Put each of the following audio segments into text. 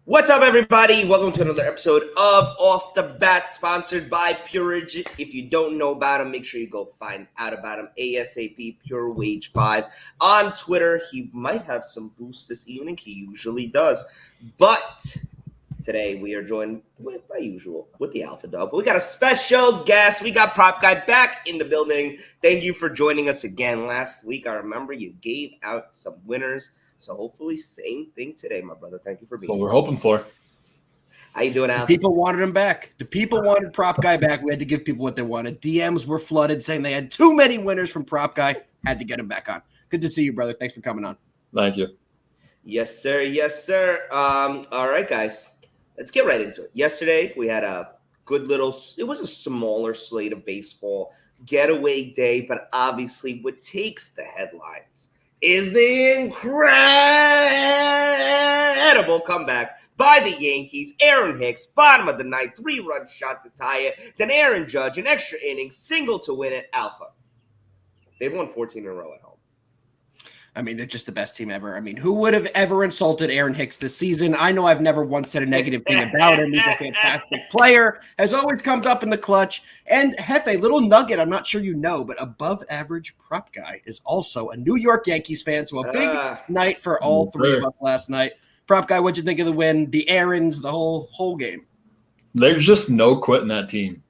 What's up, everybody? Welcome to another episode of Off the Bat, sponsored by Purage. If you don't know about him, make sure you go find out about him ASAP, Pure Wage 5 on Twitter. He might have some boost this evening. He usually does. But today we are joined, by usual, with the Alpha Dog. But we got a special guest. We got Prop Guy back in the building. Thank you for joining us again. Last week, I remember you gave out some winners. So hopefully same thing today, my brother. Thank you for being here. What we're hoping for. How you doing, Al? The people wanted him back. The people wanted Prop Guy back. We had to give people what they wanted. DMs were flooded saying they had too many winners from Prop Guy. Had to get him back on. Good to see you, brother. Thanks for coming on. Thank you. Yes, sir. Yes, sir. All right, guys. Let's get right into it. Yesterday, we had a good little – it was a smaller slate of baseball, getaway day, but obviously what takes the headlines is the incredible comeback by the Yankees. Aaron Hicks, bottom of the ninth, 3-run shot to tie it. Then Aaron Judge, an extra inning, single to win it. Alpha. They've won 14 in a row at home. I mean, they're just the best team ever. I mean, who would have ever insulted Aaron Hicks this season? I know I've never once said a negative thing about him. He's a fantastic player, has always comes up in the clutch. And Hefe, little nugget, I'm not sure you know, but above average Prop Guy is also a New York Yankees fan. So a big night for all three of us last night. Prop Guy, what'd you think of the win? The Aarons, the whole game? There's just no quitting that team.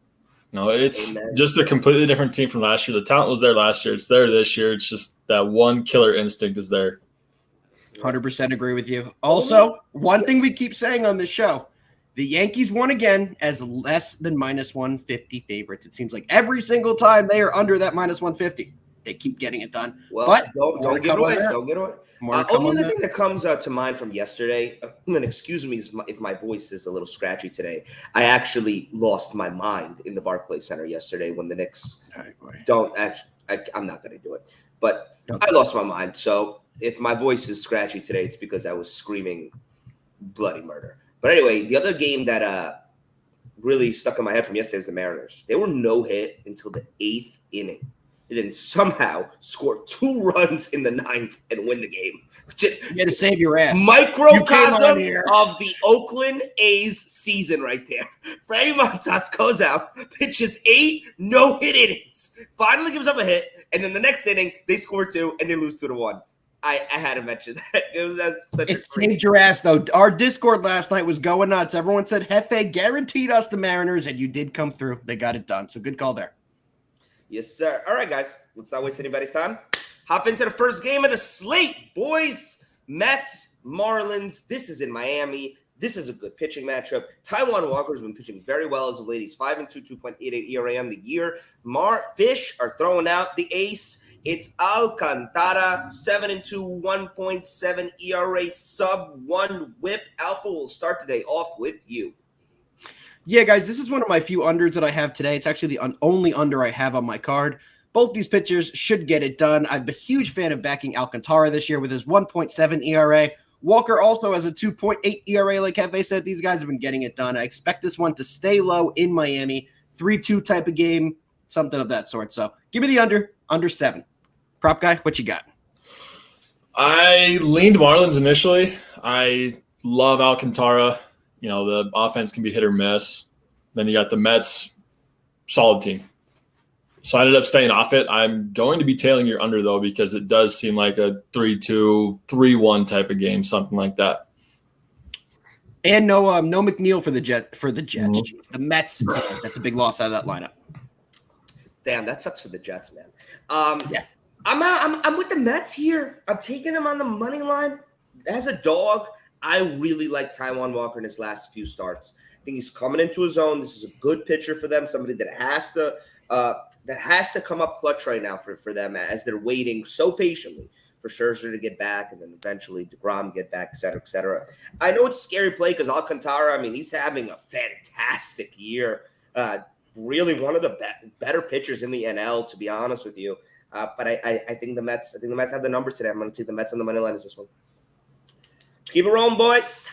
No, it's just a completely different team from last year. The talent was there last year. It's there this year. It's just that one killer instinct is there. 100% agree with you. Also, one thing we keep saying on this show, the Yankees won again as less than minus 150 favorites. It seems like every single time they are under that minus 150, they keep getting it done. Well, but don't get away. Don't get away. Only other thing that comes to mind from yesterday, and excuse me if my voice is a little scratchy today, I actually lost my mind in the Barclays Center yesterday when the Knicks I'm not going to do it, but I lost my mind. So if my voice is scratchy today, it's because I was screaming bloody murder. But anyway, the other game that really stuck in my head from yesterday was the Mariners. They were no hit until the 8th inning. And then somehow score 2 runs in the 9th and win the game. You had to save your ass. Microcosm of the Oakland A's season right there. Freddie Montas goes out, pitches 8 no-hit innings, finally gives up a hit, and then the next inning they score 2 and they lose 2-1. I had to mention that. It saved your ass, though. Our Discord last night was going nuts. Everyone said Hefe guaranteed us the Mariners, and you did come through. They got it done. So good call there. Yes, sir. All right, guys. Let's not waste anybody's time. Hop into the first game of the slate, boys. Mets, Marlins. This is in Miami. This is a good pitching matchup. Taijuan Walker's been pitching very well as of late. He's 5-2, 2.88 ERA on the year. Fish are throwing out the ace. It's Alcantara, 7-2, 1.7 ERA, sub-1 whip. Alpha will start today off with you. Yeah, guys, this is one of my few unders that I have today. It's actually the only under I have on my card. Both these pitchers should get it done. I'm a huge fan of backing Alcantara this year with his 1.7 ERA. Walker also has a 2.8 ERA. Like Hefe said, these guys have been getting it done. I expect this one to stay low in Miami. 3-2 type of game, something of that sort. So give me the under 7. Prop Guy, what you got? I leaned Marlins initially. I love Alcantara. You know, the offense can be hit or miss. Then you got the Mets, solid team. So I ended up staying off it. I'm going to be tailing your under, though, because it does seem like a 3-2, 3-1 type of game, something like that. And no McNeil for the Jets. Jeez. The Mets. That's a big loss out of that lineup. Damn, that sucks for the Jets, man. Yeah. I'm with the Mets here. I'm taking them on the money line. As a dog, I really like Taijuan Walker in his last few starts. I think he's coming into his own. This is a good pitcher for them, somebody that has to come up clutch right now for them as they're waiting so patiently for Scherzer to get back and then eventually DeGrom get back, et cetera, et cetera. I know it's a scary play because Alcantara, I mean, he's having a fantastic year. Really one of the better pitchers in the NL, to be honest with you. But I think the Mets have the number today. I'm going to take the Mets on the money line as this one. Let's keep it rolling, boys.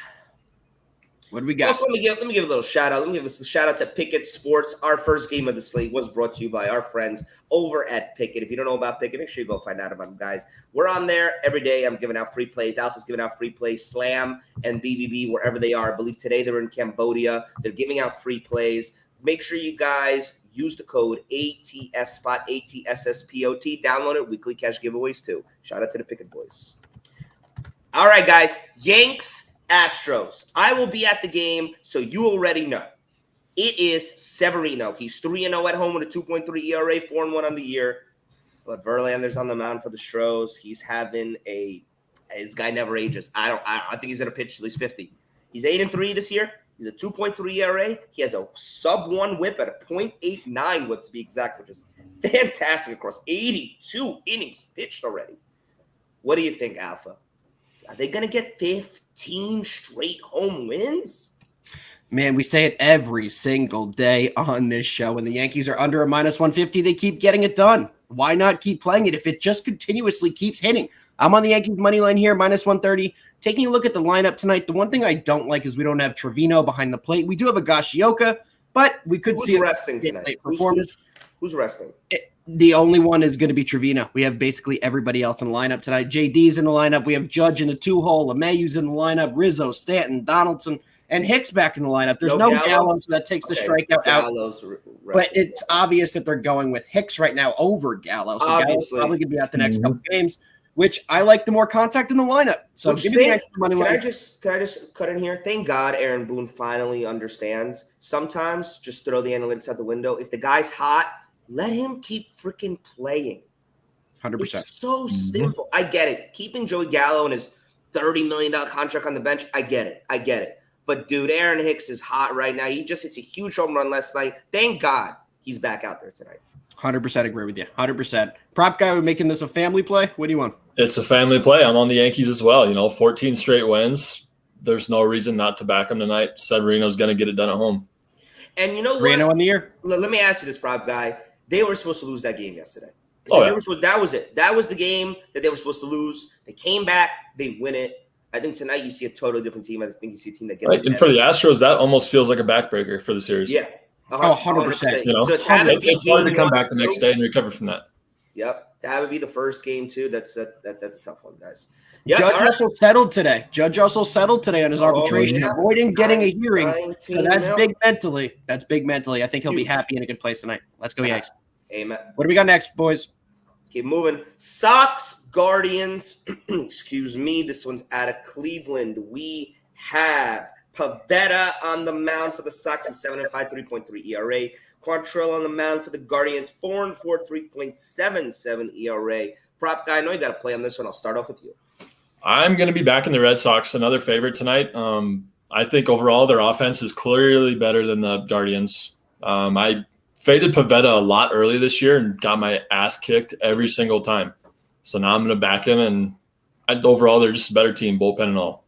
What do we got? Also, let me give a little shout out. Let me give a shout out to Pickett Sports. Our first game of the slate was brought to you by our friends over at Pickett. If you don't know about Pickett, make sure you go find out about them, guys. We're on there every day. I'm giving out free plays. Alpha's giving out free plays. Slam and BBB, wherever they are. I believe today they're in Cambodia. They're giving out free plays. Make sure you guys use the code ATSSPOT, ATSSPOT. Download it. Weekly cash giveaways too. Shout out to the Pickett boys. All right, guys. Yanks. Astros. I will be at the game, so you already know. It is Severino. He's 3-0 at home with a 2.3 ERA, 4-1 on the year. But Verlander's on the mound for the Stros. He's having his guy never ages. I think he's going to pitch at least 50. He's 8-3 this year. He's a 2.3 ERA. He has a sub-1 whip at a .89 whip to be exact, which is fantastic across 82 innings pitched already. What do you think, Alpha? Are they going to get 15 straight home wins? Man, we say it every single day on this show. When the Yankees are under a -150, they keep getting it done. Why not keep playing it if it just continuously keeps hitting? I'm on the Yankees money line here, -130. Taking a look at the lineup tonight, the one thing I don't like is we don't have Trevino behind the plate. We do have a Gashioka, but we could see resting tonight. Who's resting? The only one is going to be Trevino. We have basically everybody else in the lineup tonight. JD's in the lineup. We have Judge in the 2-hole. LeMayu's in the lineup. Rizzo, Stanton, Donaldson, and Hicks back in the lineup. There's no Gallo, so that takes the strikeout out. But it's obvious that they're going with Hicks right now over Gallo. So Gallo's probably going to be out the next couple games, which I like the more contact in the lineup. So give me the extra money line. Can I just cut in here? Thank God Aaron Boone finally understands. Sometimes just throw the analytics out the window. If the guy's hot, let him keep freaking playing. 100%. It's so simple. I get it. Keeping Joey Gallo and his $30 million contract on the bench, I get it. But, dude, Aaron Hicks is hot right now. He just hits a huge home run last night. Thank God he's back out there tonight. 100% agree with you. 100%. Prop guy, we're making this a family play. What do you want? It's a family play. I'm on the Yankees as well. 14 straight wins. There's no reason not to back him tonight. Severino's going to get it done at home. And you know what? Reno in the year. Let me ask you this, prop guy. They were supposed to lose that game yesterday. That was it. That was the game that they were supposed to lose. They came back. They win it. I think tonight you see a totally different team. I think you see a team that gets it. And for the Astros, that almost feels like a backbreaker for the series. Yeah. 100%. So it's hard to come back the next day and recover from that. Yep. That would be the first game, too. That's a tough one, guys. Yep. Judge also settled today on his arbitration, avoiding getting a hearing. So that's big mentally. I think he'll be happy in a good place tonight. Let's go, Yanks. Amen. What do we got next, boys? Let's keep moving. Sox, Guardians. Excuse me. This one's out of Cleveland. We have Pavetta on the mound for the Sox. He's 7-5, 3.3 ERA. Quantrill on the mound for the Guardians. 4-4, 3.77 ERA. Prop guy, I know you got to play on this one. I'll start off with you. I'm going to be backing the Red Sox, another favorite tonight. I think overall their offense is clearly better than the Guardians. I faded Pavetta a lot early this year and got my ass kicked every single time. So now I'm going to back him, and overall they're just a better team, bullpen and all.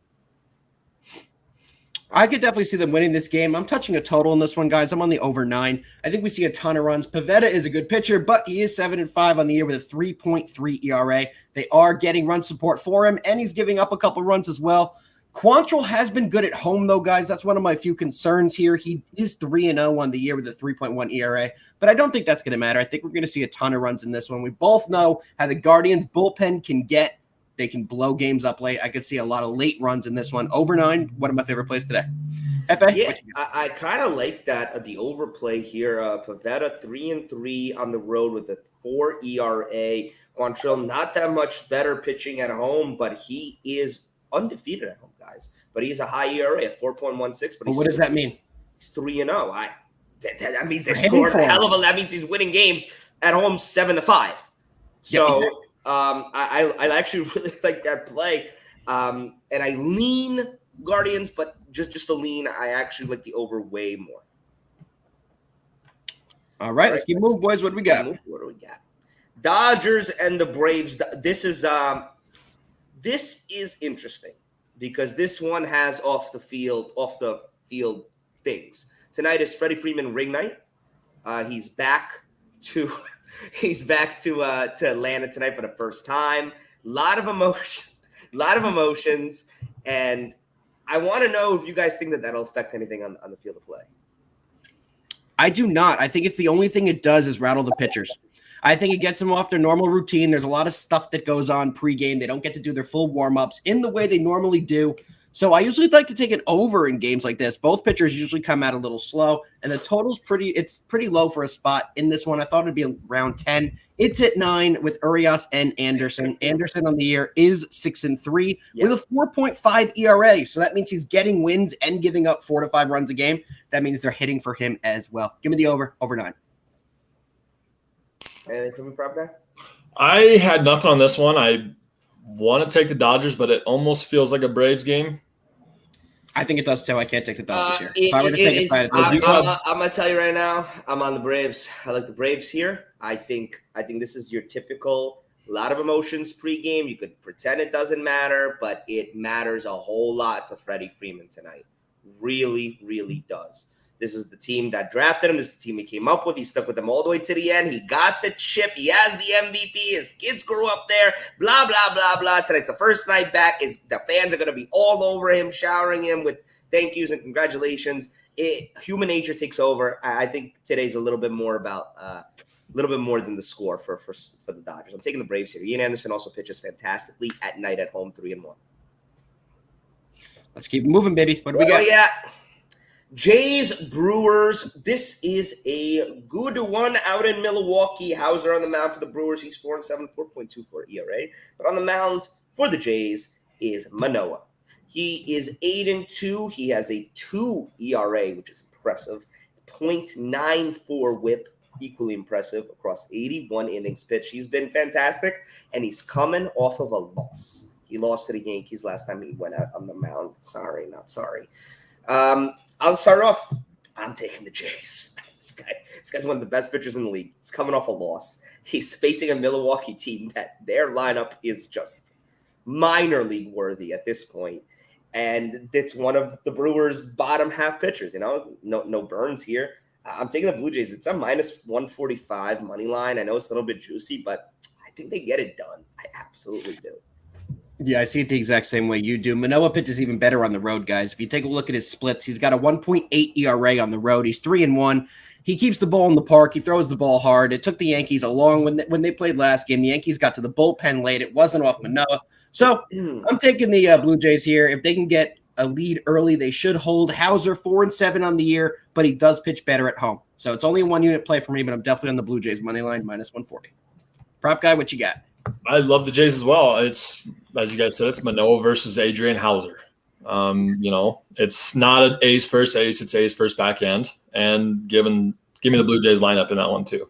I could definitely see them winning this game. I'm touching a total in this one, guys. I'm on the over 9. I think we see a ton of runs. Pavetta is a good pitcher, but he is 7-5 on the year with a 3.3 ERA. They are getting run support for him, and he's giving up a couple runs as well. Quantrill has been good at home, though, guys. That's one of my few concerns here. He is 3-0 on the year with a 3.1 ERA, but I don't think that's going to matter. I think we're going to see a ton of runs in this one. We both know how the Guardians bullpen can get. They can blow games up late. I could see a lot of late runs in this one. Over 9, one of my favorite plays today. FA? Yeah, I kind of like that, the overplay here. Pavetta 3-3 on the road with a 4 ERA. Quantrill, not that much better pitching at home, but he is undefeated at home, guys. but he's a high ERA at 4.16. But what does that mean? He's 3-0. That means they scored a hell of a. That means he's winning games at home 7-5. So yeah, exactly. I actually really like that play, and I lean Guardians, but just a lean. I actually like the over way more. All right, let's keep moving, boys. What do we got? What do we got? Dodgers and the Braves. This is interesting because this one has off the field things. Tonight is Freddie Freeman ring night. He's back to Atlanta tonight for the first time. A lot of emotions, and I want to know if you guys think that that'll affect anything on the field of play. I do not. I think it's the only thing it does is rattle the pitchers. I think it gets them off their normal routine. There's a lot of stuff that goes on pregame. They don't get to do their full warm-ups in the way they normally do. So I usually like to take an over in games like this. Both pitchers usually come out a little slow, and the total's pretty low for a spot in this one. I thought it'd be around 10. It's at 9 with Urias and Anderson. Anderson on the year is 6-3 with a 4.5 ERA. So that means he's getting wins and giving up 4 to 5 runs a game. That means they're hitting for him as well. Give me the over 9. Anything from me, prop guy? I had nothing on this one. I want to take the Dodgers, but it almost feels like a Braves game. I think it does too. I can't take the Dodgers here. If I were to take a side, I'm gonna tell you right now, I'm on the Braves. I like the Braves here. I think this is your typical lot of emotions pregame. You could pretend it doesn't matter, but it matters a whole lot to Freddie Freeman tonight. Really, really does. This is the team that drafted him. This is the team he came up with. He stuck with them all the way to the end. He got the chip. He has the MVP. His kids grew up there. Blah, blah, blah, blah. Tonight's the first night back. The fans are going to be all over him, showering him with thank yous and congratulations. Human nature takes over. I think today's a little bit more about a little bit more than the score for the Dodgers. I'm taking the Braves here. Ian Anderson also pitches fantastically at night at home, 3-1. Let's keep moving, baby. What do we got? Yeah. Jays, Brewers. This is a good one out in Milwaukee. Hauser on the mound for the Brewers. He's 4-7, 4.24 ERA. But on the mound for the Jays is Manoah. He is 8-2. He has a 2 ERA, which is impressive. 0.94 WHIP, equally impressive across 81 innings pitched. He's been fantastic, and he's coming off of a loss. He lost to the Yankees last time he went out on the mound. Sorry, not sorry. I'll start off. I'm taking the Jays. This guy's one of the best pitchers in the league. He's coming off a loss. He's facing a Milwaukee team that their lineup is just minor league worthy at this point. And it's one of the Brewers' bottom half pitchers. No Burns here. I'm taking the Blue Jays. It's a minus 145 money line. I know it's a little bit juicy, but I think they get it done. I absolutely do. Yeah, I see it the exact same way you do. Manoah pitches even better on the road, guys. If you take a look at his splits, he's got a 1.8 ERA on the road. He's 3-1. He keeps the ball in the park. He throws the ball hard. It took the Yankees a long when they played last game. The Yankees got to the bullpen late. It wasn't off Manoah. So I'm taking the Blue Jays here. If they can get a lead early, they should hold. Hauser 4-7 on the year, but he does pitch better at home. So it's only a 1-unit play for me, but I'm definitely on the Blue Jays money line, minus 140. Prop guy, what you got? I love the Jays as well. It's, as you guys said, it's Manoah versus Adrian Hauser. It's not an ace first ace, it's ace first back end. And give me the Blue Jays lineup in that one too.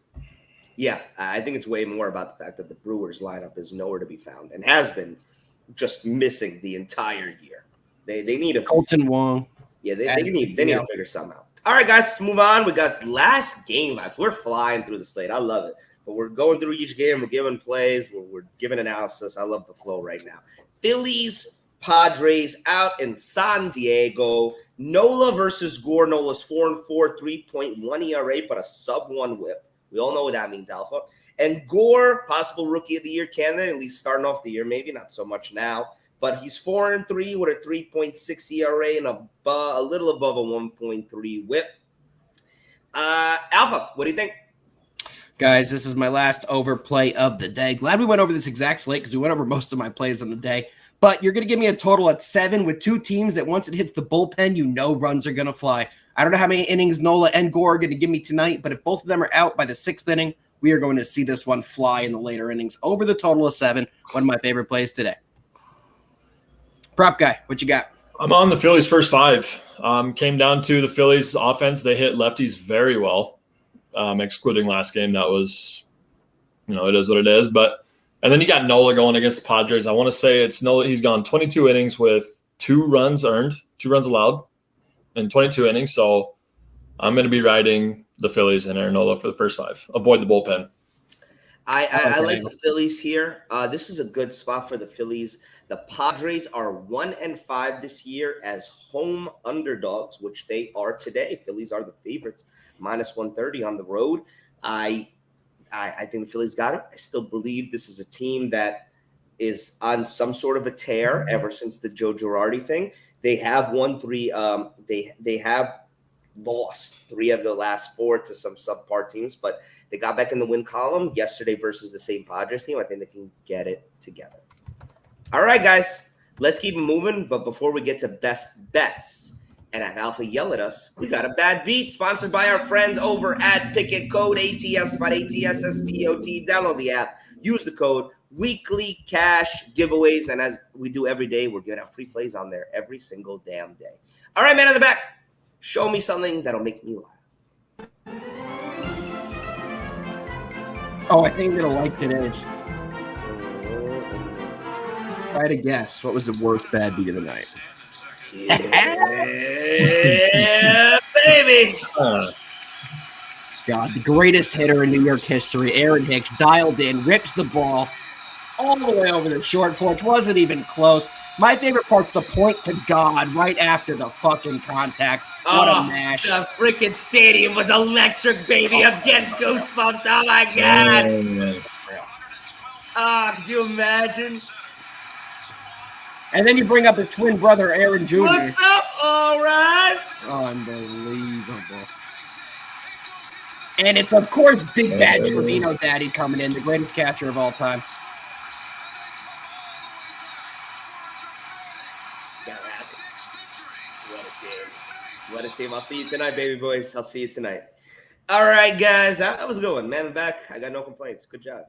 Yeah, I think it's way more about the fact that the Brewers lineup is nowhere to be found and has been just missing the entire year. They need a Colton Wong. Yeah, they need to figure something out. All right, guys, let's move on. We got last game left. We're flying through the slate. I love it. But we're going through each game. We're giving plays. We're giving analysis. I love the flow right now. Phillies, Padres out in San Diego. Nola versus Gore. Nola's 4-4, 3.1 ERA, but a sub-1 whip. We all know what that means, Alpha. And Gore, possible Rookie of the Year candidate, at least starting off the year. Maybe not so much now. But he's 4-3 with a 3.6 ERA and a little above a 1.3 whip. Alpha, what do you think? Guys, this is my last overplay of the day. Glad we went over this exact slate because we went over most of my plays on the day. But you're going to give me a total at 7 with 2 teams that once it hits the bullpen, runs are going to fly. I don't know how many innings Nola and Gore are going to give me tonight, but if both of them are out by the 6th inning, we are going to see this one fly in the later innings over the total of 7. One of my favorite plays today. Prop guy, what you got? I'm on the Phillies first five. Came down to the Phillies offense. They hit lefties very well, excluding last game. That was, it is what it is. And then you got Nola going against the Padres. I want to say it's Nola. He's gone 22 innings with 2 runs earned, 2 runs allowed in 22 innings. So I'm going to be riding the Phillies and Aaron Nola for the first 5. Avoid the bullpen. I like the Phillies here. This is a good spot for the Phillies. The Padres are 1-5 this year as home underdogs, which they are today. Phillies are the favorites, -130 on the road. I think the Phillies got it. I still believe this is a team that is on some sort of a tear ever since the Joe Girardi thing. They have won 3. They have lost 3 of their last 4 to some subpar teams, but they got back in the win column yesterday versus the same Padres team. I think they can get it together. All right, guys, let's keep it moving. But before we get to best bets and have Alpha yell at us, we got a bad beat sponsored by our friends over at Pickett. Code ATSSPOT, ATSSPOT. Download the app. Use the code weekly cash giveaways. And as we do every day, we're giving out free plays on there every single damn day. All right, man in the back. Show me something that'll make me laugh. Oh, I think I'm going to like today's. Try to guess. What was the worst bad beat of the night? Yeah, baby. God, the greatest hitter in New York history, Aaron Hicks, dialed in, rips the ball all the way over the short porch. Wasn't even close. My favorite part's the point to God right after the fucking contact. What a mash. The freaking stadium was electric, baby. I'm getting goosebumps. Oh, my God. Could you imagine? And then you bring up his twin brother, Aaron Jr. What's up, Horace? Unbelievable. And it's, of course, Big Bad Trevino Daddy coming in, the greatest catcher of all time. What a team. I'll see you tonight, baby boys. I'll see you tonight. All right, guys. That was a good one. Man in the back. I got no complaints. Good job.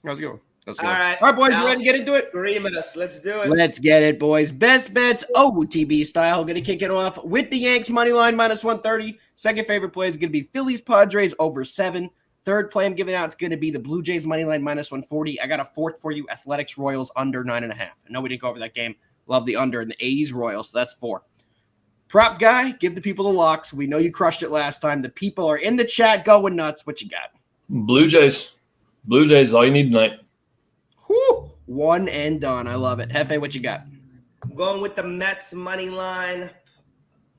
How's it going? All right. All right, boys. You ready to get into it? Agree with us. Let's do it. Let's get it, boys. Best bets, OTB style. Going to kick it off with the Yanks money line, -130. Second favorite play is going to be Phillies Padres over 7. Third play I'm giving out is going to be the Blue Jays money line -140. I got a fourth for you, Athletics Royals under 9.5. I know we didn't go over that game. Love the under and the A's Royals. So that's 4. Prop guy, give the people the locks. We know you crushed it last time. The people are in the chat going nuts. What you got? Blue Jays. Blue Jays, all you need tonight. Whew. One and done. I love it. Hefe, what you got? I'm going with the Mets money line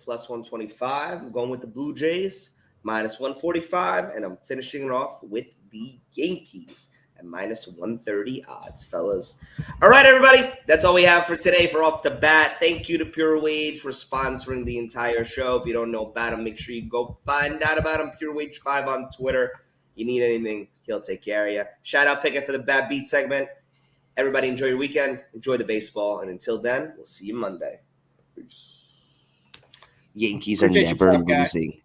+125. I'm going with the Blue Jays -145. And I'm finishing it off with the Yankees at -130 odds, fellas. All right, everybody. That's all we have for today for Off the Bat. Thank you to Pure Wage for sponsoring the entire show. If you don't know about him, make sure you go find out about him. Pure Wage 5 on Twitter. You need anything, he'll take care of you. Shout out Pickett for the Bad Beat segment. Everybody enjoy your weekend. Enjoy the baseball. And until then, we'll see you Monday. Peace. Yankees are never losing.